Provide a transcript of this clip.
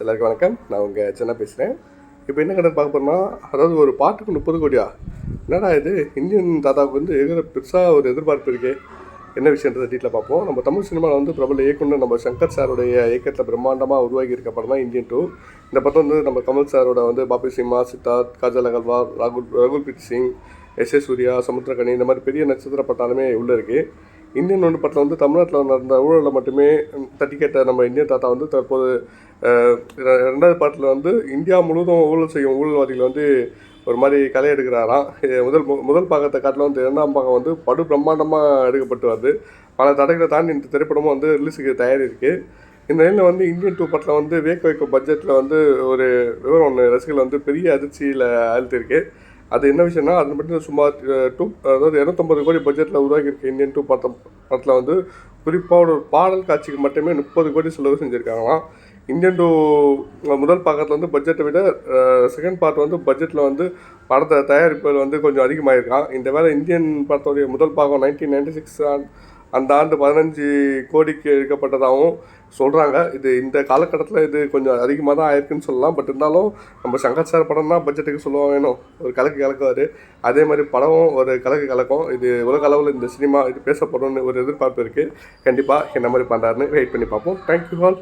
எல்லாருக்கும் வணக்கம். நான் உங்கள் சென்னை பேசுகிறேன். இப்போ என்ன கடன் பார்க்க போகிறோம்னா, அதாவது ஒரு பாட்டுக்கு 30 கோடியா? என்னடா இது, இந்தியன் தாத்தாவுக்கு வந்து பெருசாக ஒரு எதிர்பார்ப்பு இருக்கே. என்ன விஷயன்றதை டீட்டில் பார்ப்போம். நம்ம தமிழ் சினிமாவில் வந்து பிரபல இயக்குனர் நம்ம சங்கர் சாருடைய இயக்கத்தில் பிரம்மாண்டமாக உருவாகி இருக்க படம் தான் இந்தியன் 2. இந்த படம் வந்து நம்ம கமல் சாரோட வந்து பாபி சிம்மா, சித்தார்த், காஜல் அகர்வால், ரகுல் பிரீத் சிங், எஸ் சூர்யா, சமுத்திரகனி இந்த மாதிரி பெரிய நட்சத்திர பட்டாலுமே உள்ளே இருக்குது. இந்தியன் ஒன்று படத்தில் வந்து தமிழ்நாட்டில் நடந்த ஊழலை மட்டுமே தட்டி கேட்ட நம்ம இந்தியன் தாத்தா வந்து தற்போது ரெண்டாவது பாட்டில் வந்து இந்தியா முழுவதும் ஊழல் செய்யும் ஊழல்வாதிகள் வந்து ஒரு மாதிரி கலை எடுக்கிறாராம். முதல் பாகத்தை காட்டில் வந்து இரண்டாம் பாகம் வந்து படு பிரம்மாண்டமாக எடுக்கப்பட்டு வருது. பல தடைகளை தாண்டி இந்த திரைப்படமும் வந்து ரிலீஸுக்கு தயாரி இருக்குது. இந்த நிலையில் வந்து இந்தியன் 2 படத்தில் வந்து வேக்க வைக்கும் பட்ஜெட்டில் வந்து ஒரு விவரம் ஒன்று ரசிகர்கள் வந்து பெரிய அதிர்ச்சியில் அழுத்திருக்கு. அது என்ன விஷயம்னா, அது மட்டும் சுமார் அதாவது 250 கோடி பட்ஜெட்டில் உருவாக்கியிருக்க இந்தியன் 2 படத்தில் வந்து குறிப்பாக ஒரு பாடல் காட்சிக்கு மட்டுமே 30 கோடி செலவு செஞ்சுருக்காங்களாம். இந்தியன் 2 முதல் பாகத்தில் வந்து பட்ஜெட்டை விட செகண்ட் பார்ட் வந்து பட்ஜெட்டில் வந்து படத்தை தயாரிப்புகள் வந்து கொஞ்சம் அதிகமாகிருக்கான். இந்த வேலை இந்தியன் படத்தோடைய முதல் பாகம் 1996 அந்த ஆண்டு 15 கோடிக்கு எடுக்கப்பட்டதாகவும் சொல்கிறாங்க. இது இந்த காலகட்டத்தில் இது கொஞ்சம் அதிகமாக தான் ஆயிருக்குன்னு சொல்லலாம். பட் இருந்தாலும் நம்ம சங்கர் சார் படம் தான் பட்ஜெட்டுக்கு சொல்லுவோம் வேணும், ஒரு கலக்குவார். அதே மாதிரி படமும் ஒரு கலக்கும். இது உலக அளவில் இந்த சினிமா இது பேசப்படும்னு ஒரு எதிர்பார்ப்பு இருக்குது. கண்டிப்பாக என்ன மாதிரி பண்ணுறாருன்னு வெயிட் பண்ணி பார்ப்போம். Thank you all.